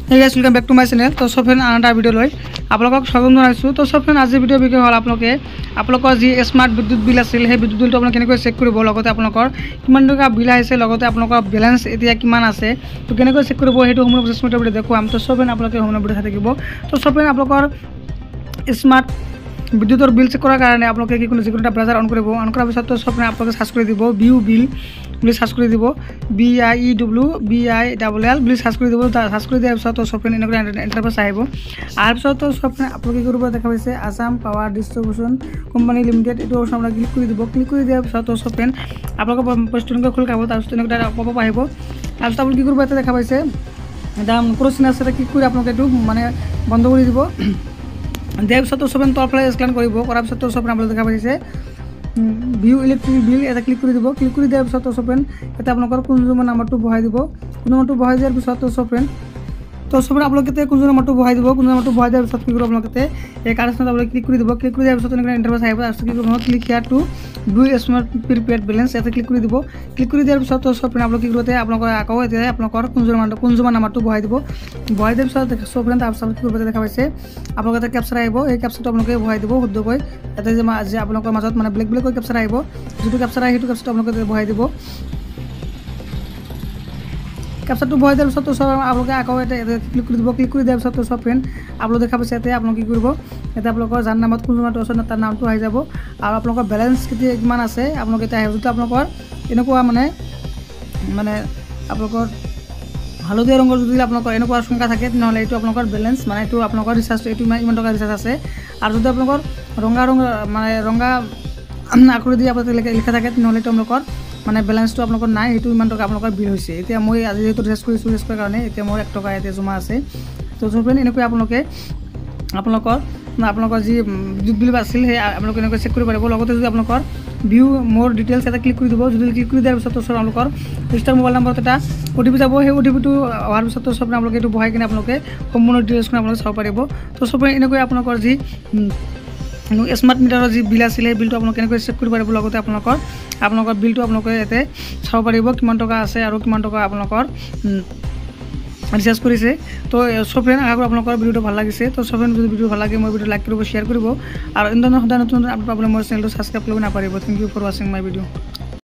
Hey guys, welcome back to my channel. तो सब friend आना वीडियो लय आपलोक स्वागत जनाइছো। तो सब फ्रेंड आज वीडियो বিষয় হল आपलोকৰ যি স্মাৰ্ট বিদ্যুৎ বিল আছিল সেই বিদ্যুৎ বিলটো আপোনাক কেনেকৈ চেক কৰিব লগতে আপোনাকৰ কিমান টকা বিল আহিছে লগতে আপোনাকৰ ব্যালেন্স এতিয়া কিমান আছে তো কেনেকৈ চেক কৰিব হেতু সম্পূৰ্ণ প্ৰচেছটো ভিডিও দেখুৱাম। তো सब फ्रेंड আপোনালোকে সম্পূৰ্ণ ভিডিও চাই থাকিব। তো सब फ्रेंड আপোনালোকৰ স্মাৰ্ট বিদ্যুতৰ বিল চেক কৰাৰ কাৰণে আপোনালোকে কি কোনো যিকোনো এটা ব্ৰাউজাৰ অন কৰিব। অন কৰাৰ পিছত তো सब फ्रेंड আপোনালোকে সাৰ্চ কৰি দিব ভিউ বিল বুলি সাৰ্চ কৰি দিব BIEWBILL বুলি সাৰ্চ কৰি দিব। সাৰ্চ কৰি দিয়াৰ পিছত তো सब फ्रेंड এনেকৈ ইন্টাৰফেস আহিব। আৰু পিছত তো सब फ्रेंड আপোনালোকে কৰিব দেখা পাইছে আসাম পাৱাৰ ডিস্ট্ৰিবিউশন কোম্পানী লিমিটেড এটো অপচন আপোনালোকে ক্লিক কৰি দিব। ক্লিক কৰি দিয়াৰ পিছত তো सब फ्रेंड আপোনালোকৰ পষ্টনকৈ খোল খাব। তাৰ পিছত এনেকৈ এটা পপআপ আহিব। তাৰ পিছত আপোনালোকে কি কৰিব এটা দেখা পাইছে দাম ক্ৰচিন আছে ক্লিক কৰি আপোনালোকে এটো মানে বন্ধ কৰি দিব। দিয়াৰ পিছত তো सब फ्रेंड তলফালে স্ক্যান কৰিব। কৰাৰ পিছত তো सब फ्रेंड আপোনালোকে দেখা পাইছে ভিউ ইলেক্ট্ৰিক বিল এটা ক্লিক কৰি দিব। ক্লিক কৰি দিয়াৰ পিছত তো सब फ्रेंड এটা আপোনালোকৰ কনজিউমাৰ নাম্বাৰটো বহাই দিব। কনজিউমাৰটো বহাই দিয়াৰ পিছত তো सब फ्रेंड আপোনালোকে কনজিউমাৰ নাম্বাৰটো বহাই দিব। কনজিউমাৰ নাম্বাৰটো বহাই দিয়াৰ পিছত কি কৰিব আপোনালোকে এই কাৰেকশ্যনত আপোনালোকে ক্লিক কৰি দিব। ক্লিক কৰি দিয়াৰ পিছত এনেকৈ ইন্টাৰফেস আহিব। আৰু কি কৰিব click here to view smart prepaid balance এটা ক্লিক কৰি দিব। ক্লিক কৰি দিয়াৰ পিছত তো सब फ्रेंड আপোনালোকে কি কৰিব আপোনালোকৰ আকৌ এতিয়া আপোনালোকৰ কনজিউমাৰ নাম্বাৰটো বহাই দিব। বহাই দিয়াৰ পিছত सब फ्रेंड তাৰপিছত কি কৰিব দেখা পাইছে আপোনালোকে এটা ক্যাপচাৰ আহিব। এই ক্যাপচাৰটো আপোনালোকে বহাই দিব শুদ্ধকৈ। এটা যে আপোনালোকৰ মাজত মানে ব্লেক ব্লেক ক্যাপচাৰ আহিব। যেটো ক্যাপচাৰ আহে সেইটো ক্যাপচাৰটো আপোনালোকে বহাই দিব। ক্যাপচাৰটো বহাই দিয়াৰ পিছত তো আপোনালোকে আকৌ এটা ক্লিক কৰি দিব। ক্লিক কৰি দিয়াৰ পিছত তো सब फ्रेंड আপোনালোকে দেখা পাইছে এতিয়া আপোনালোকে কি কৰিব এটা আপোনালোকৰ যাৰ নামত কনজিউমাৰটো আছে তাৰ নামটো আহি যাব। আৰু আপোনালোকৰ ব্যালেন্স কিমান আছে আপোনালোকে এটা আহিব। যেটো আপোনালোকৰ এনেকুৱা মানে আপোনালোকৰ হালধীয়া ৰঙৰ যদি আপোনালোকৰ এনেকুৱা সংখ্যা থাকে নহলে এইটো আপোনালোকৰ ব্যালেন্স মানে এইটো আপোনালোকৰ ৰিচাৰ্জ এইটো ইমান টকা ৰিচাৰ্জ আছে। আৰু যদি আপোনালোকৰ ৰঙা আখৰ দি আপোনালোকে লিখা থাকে নহলে এইটো আপোনালোকৰ মানে ব্যালেন্সটো আপোনালোকৰ নাই এইটো ইমান টকা আপোনালোকৰ বিল হৈছে। এতিয়া মই আজি যেটো ৰিচাৰ্জ কৰিছো ৰিচাৰ্জ কৰাৰ কাৰণে এতিয়া মোৰ 1 টকা এতিয়া জমা আছে। তো सब फ्रेंड এনেকৈ আপোনালোকৰ যি বিদ্যুৎ বিল আছিল সেই আপোনালোকে এনেকৈ চেক কৰিব পাৰিব। লগতে যদি আপোনালোকৰ ভিউ মোৰ ডিটেইলছ এটা ক্লিক কৰি দিব। যদি ক্লিক কৰি দিয়াৰ পিছত তো আপোনালোকৰ ৰেজিষ্টাৰ মোবাইল নম্বৰত এটা OTP যাব। সেই OTPটো অহাৰ পিছত তো सब আপোনালোকে এইটো বহাই কিনে আপোনালোকে সম্পূৰ্ণ ডিটেইলছখন আপোনালোকে চাব পাৰিব। তো सब এনেকৈ আপোনালোকৰ যি স্মাৰ্ট মিটাৰৰ যি বিল আছিল সেই বিলটো আপোনালোকে এনেকৈ চেক কৰিব পাৰিব। লগতে আপোনালোকৰ বিলটো আপোনালোকে ইয়াতে চাব পাৰিব কিমান টকা আছে আৰু কিমান টকা আপোনালোকৰ ৰিচাৰ্জ কৰিছে। তো सब फ्रेंड আশা কৰো আপোনালোকৰ ভিডিওটো ভাল লাগিছে। তো सब फ्रेंड যদি ভিডিও ভাল লাগে মই ভিডিও লাইক কৰিব শেয়াৰ কৰিব আৰু ইন্দনৰ সদায় নতুন আপডেট পাবলৈ মোৰ চেনেলটো সাবস্ক্ৰাইব কৰিব নাপাৰিব। Thank you for watching my video.